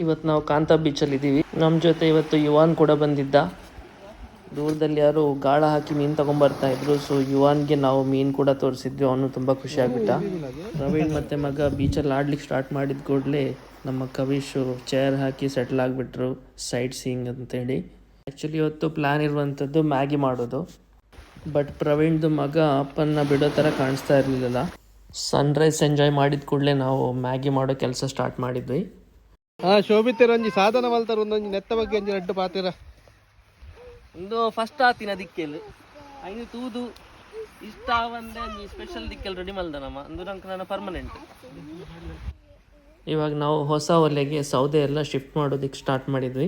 ಇವತ್ತು ನಾವು ಕಾಂತಾ ಬೀಚಲ್ಲಿ ಇದ್ದೀವಿ. ನಮ್ಮ ಜೊತೆ ಇವತ್ತು ಯುವಾನ್ ಕೂಡ ಬಂದಿದ್ದ. ದೂರದಲ್ಲಿ ಯಾರು ಗಾಳ ಹಾಕಿ ಮೀನು ತಗೊಂಬರ್ತಾ ಇದ್ರು. ಸೊ ಯುವಾನ್ಗೆ ನಾವು ಮೀನು ಕೂಡ ತೋರಿಸಿದ್ವಿ. ಅವನು ತುಂಬ ಖುಷಿ ಆಗ್ಬಿಟ್ಟ. ಪ್ರವೀಣ್ ಮತ್ತು ಮಗ ಬೀಚಲ್ಲಿ ಆಡ್ಲಿಕ್ಕೆ ಸ್ಟಾರ್ಟ್ ಮಾಡಿದ ಕೂಡಲೇ ನಮ್ಮ ಕವಿಶು ಚೇರ್ ಹಾಕಿ ಸೆಟ್ಲ್ ಆಗಿಬಿಟ್ರು, ಸೈಟ್ ಸೀಯಿಂಗ್ ಅಂತೇಳಿ. ಆ್ಯಕ್ಚುಲಿ ಇವತ್ತು ಪ್ಲ್ಯಾನ್ ಇರುವಂಥದ್ದು ಮ್ಯಾಗಿ ಮಾಡೋದು. ಬಟ್ ಪ್ರವೀಣ್ದು ಮಗ ಅಪ್ಪನ್ನ ಬಿಡೋ ಥರ ಕಾಣಿಸ್ತಾ ಇರಲಿಲ್ಲ. ಸನ್ರೈಸ್ ಎಂಜಾಯ್ ಮಾಡಿದ ಕೂಡಲೇ ನಾವು ಮ್ಯಾಗಿ ಮಾಡೋ ಕೆಲಸ ಸ್ಟಾರ್ಟ್ ಮಾಡಿದ್ವಿ. ಶೋಭಿತರ ಒಂಜಿ ಸಾಧನ ಮಲ್ತಾರ ಒಂದೊಂಜಿ ನೆತ್ತ ಬಗ್ಗೆ ಒಂಜಿ ನೆಡ್ಡು ಪಾತಿರ ಒಂದು ಫಸ್ಟ್ ಆತಿನ ದಿಕ್ಕೆಲ್ ಐನು ತೂದು ಇಷ್ಟ ಒಂದೇ ಒಂಜಿ ಸ್ಪೆಷಲ್ ದಿಕ್ಕೆಲ್ ರೆಡಿ ಮಲ್ದನಮ್ಮ ಅಂದು ನಂಗೆ ನನ್ನ ಪರ್ಮನೆಂಟ್. ಇವಾಗ ನಾವು ಹೊಸ ಒಲೆಗೆ ಸೌದೆ ಎಲ್ಲ ಶಿಫ್ಟ್ ಮಾಡೋದಕ್ಕೆ ಸ್ಟಾರ್ಟ್ ಮಾಡಿದ್ವಿ.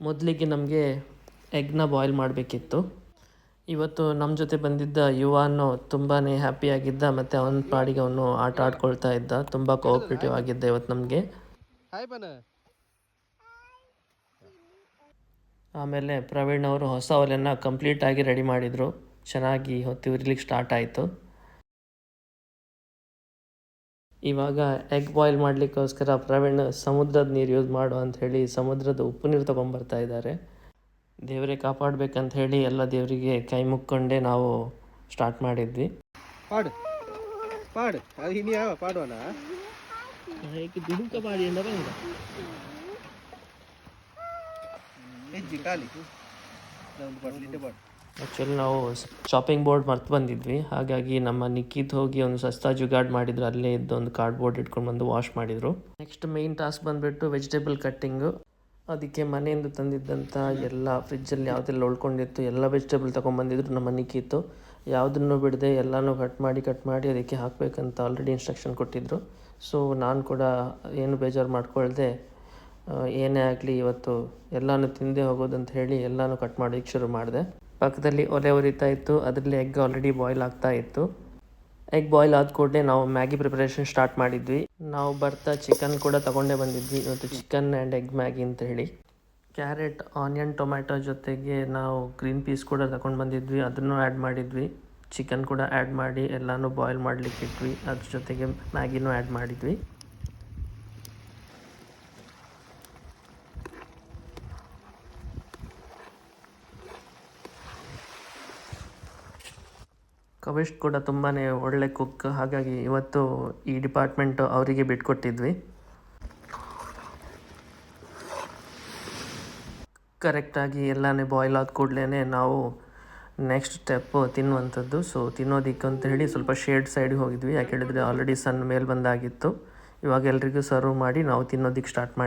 ಮೊದಲಿಗೆ ನಮಗೆ ಎಗ್ನ ಬಾಯ್ಲ್ ಮಾಡಬೇಕಿತ್ತು. ಇವತ್ತು ನಮ್ಮ ಜೊತೆ ಬಂದಿದ್ದ ಯುವಾನು ತುಂಬಾ ಹ್ಯಾಪಿಯಾಗಿದ್ದ ಮತ್ತು ಅವನ ಪಾಡಿಗೆ ಅವನು ಆಟ ಆಡ್ಕೊಳ್ತಾ ಇದ್ದ. ತುಂಬ ಕೋಆಪ್ರೇಟಿವ್ ಆಗಿದ್ದ ಇವತ್ತು ನಮಗೆ. ಆಮೇಲೆ ಪ್ರವೀಣ್ ಅವರು ಹೊಸ ಒಲೆನ ಕಂಪ್ಲೀಟಾಗಿ ರೆಡಿ ಮಾಡಿದರು. ಚೆನ್ನಾಗಿ ಹೊತ್ತು ಉರಿಲಿಕ್ಕೆ ಸ್ಟಾರ್ಟ್ ಆಯಿತು. ಇವಾಗ ಎಗ್ ಬಾಯ್ಲ್ ಮಾಡಲಿಕ್ಕೋಸ್ಕರ ಪ್ರವೀಣ್ ಸಮುದ್ರದ ನೀರು ಯೂಸ್ ಮಾಡು ಅಂಥೇಳಿ ಸಮುದ್ರದ ಉಪ್ಪು ನೀರು ತೊಗೊಂಬರ್ತಾ ಇದ್ದಾರೆ. ದೇವರೇ ಕಾಪಾಡಬೇಕಂತ ಹೇಳಿ ಎಲ್ಲ ದೇವರಿಗೆ ಕೈ ಮುಕ್ಕೊಂಡೇ ನಾವು ಸ್ಟಾರ್ಟ್ ಮಾಡಿದ್ವಿ. ಪಾಡು ಪಾಡು ಅದು ಇನ್ನು ಯಾವ ಪಾಡುವನ ದುಡುಕ ಪಾಡಿ ಆ್ಯಕ್ಚುಲಿ ನಾವು ಶಾಪಿಂಗ್ ಬೋರ್ಡ್ ಮರ್ತು ಬಂದಿದ್ವಿ. ಹಾಗಾಗಿ ನಮ್ಮ ನಿಕ್ಕಿದ್ ಹೋಗಿ ಒಂದು ಸಸ್ತಾ ಜುಗಾಡ್ ಮಾಡಿದ್ರು. ಅಲ್ಲೇ ಇದ್ದು ಒಂದು ಕಾರ್ಡ್ಬೋರ್ಡ್ ಇಟ್ಕೊಂಡು ಬಂದು ವಾಶ್ ಮಾಡಿದರು. ನೆಕ್ಸ್ಟ್ ಮೇಯ್ನ್ ಟಾಸ್ಕ್ ಬಂದುಬಿಟ್ಟು ವೆಜಿಟೇಬಲ್ ಕಟ್ಟಿಂಗು. ಅದಕ್ಕೆ ಮನೆಯಿಂದ ತಂದಿದ್ದಂಥ ಎಲ್ಲ ಫ್ರಿಜ್ಜಲ್ಲಿ ಯಾವುದೆಲ್ಲ ಉಳ್ಕೊಂಡಿತ್ತು ಎಲ್ಲ ವೆಜಿಟೇಬಲ್ ತೊಗೊಂಬಂದಿದ್ರು ನಮ್ಮ ನಿಕ್ಕಿತ್ತು. ಯಾವುದನ್ನು ಬಿಡದೆ ಎಲ್ಲನೂ ಕಟ್ ಮಾಡಿ ಅದಕ್ಕೆ ಹಾಕಬೇಕಂತ ಆಲ್ರೆಡಿ ಇನ್ಸ್ಟ್ರಕ್ಷನ್ ಕೊಟ್ಟಿದ್ದರು. ಸೊ ನಾನು ಕೂಡ ಏನು ಬೇಜಾರು ಮಾಡ್ಕೊಳ್ದೆ ಏನೇ ಆಗಲಿ ಇವತ್ತು ಎಲ್ಲನೂ ತಿಂದೇ ಹೋಗೋದಂತ ಹೇಳಿ ಎಲ್ಲನೂ ಕಟ್ ಮಾಡೋಕ್ಕೆ ಶುರು ಮಾಡಿದೆ. ಪಕ್ಕದಲ್ಲಿ ಒಲೆ ಉರಿತಾ ಇತ್ತು, ಅದರಲ್ಲಿ ಎಗ್ ಆಲ್ರೆಡಿ ಬಾಯ್ಲ್ ಆಗ್ತಾ ಇತ್ತು. ಎಗ್ ಬಾಯ್ಲ್ ಆದ ಕೂಡಲೇ ನಾವು ಮ್ಯಾಗಿ ಪ್ರಿಪರೇಷನ್ ಸ್ಟಾರ್ಟ್ ಮಾಡಿದ್ವಿ. ನಾವು ಬರ್ತಾ ಚಿಕನ್ ಕೂಡ ತೊಗೊಂಡೇ ಬಂದಿದ್ವಿ ಇವತ್ತು, ಚಿಕನ್ ಆ್ಯಂಡ್ ಎಗ್ ಮ್ಯಾಗಿ ಅಂತ ಹೇಳಿ. ಕ್ಯಾರೆಟ್, ಆನಿಯನ್, ಟೊಮ್ಯಾಟೊ ಜೊತೆಗೆ ನಾವು ಗ್ರೀನ್ ಪೀಸ್ ಕೂಡ ತಗೊಂಡು ಬಂದಿದ್ವಿ, ಅದನ್ನು ಆ್ಯಡ್ ಮಾಡಿದ್ವಿ. ಚಿಕನ್ ಕೂಡ ಆ್ಯಡ್ ಮಾಡಿ ಎಲ್ಲನೂ ಬಾಯ್ಲ್ ಮಾಡಲಿಕ್ಕೆ ಇಟ್ವಿ. ಅದ್ರ ಜೊತೆಗೆ ಮ್ಯಾಗಿನೂ ಆ್ಯಡ್ ಮಾಡಿದ್ವಿ. ಕವಿಶ್ ಕೂಡ ತುಂಬಾ ಒಳ್ಳೆ ಕುಕ್. ಹಾಗಾಗಿ ಇವತ್ತು ಈ ಡಿಪಾರ್ಟ್ಮೆಂಟು ಅವರಿಗೆ ಬಿಟ್ಕೊಟ್ಟಿದ್ವಿ. ಕರೆಕ್ಟಾಗಿ ಎಲ್ಲನೇ ಬಾಯ್ಲ್ ಆದ ಕೂಡಲೇ ನಾವು ನೆಕ್ಸ್ಟ್ ಸ್ಟೆಪ್ಪು ತಿನ್ನುವಂಥದ್ದು. ಸೊ ತಿನ್ನೋದಕ್ಕೆ ಅಂತ ಹೇಳಿ ಸ್ವಲ್ಪ ಶೇಡ್ ಸೈಡಿಗೆ ಹೋಗಿದ್ವಿ. ಯಾಕೆ ಹೇಳಿದರೆ ಆಲ್ರೆಡಿ ಸನ್ ಮೇಲೆ ಬಂದಾಗಿತ್ತು. ಇವಾಗ ಎಲ್ರಿಗೂ ಸರ್ವ್ ಮಾಡಿ ನಾವು ತಿನ್ನೋದಕ್ಕೆ ಸ್ಟಾರ್ಟ್ ಮಾಡಿ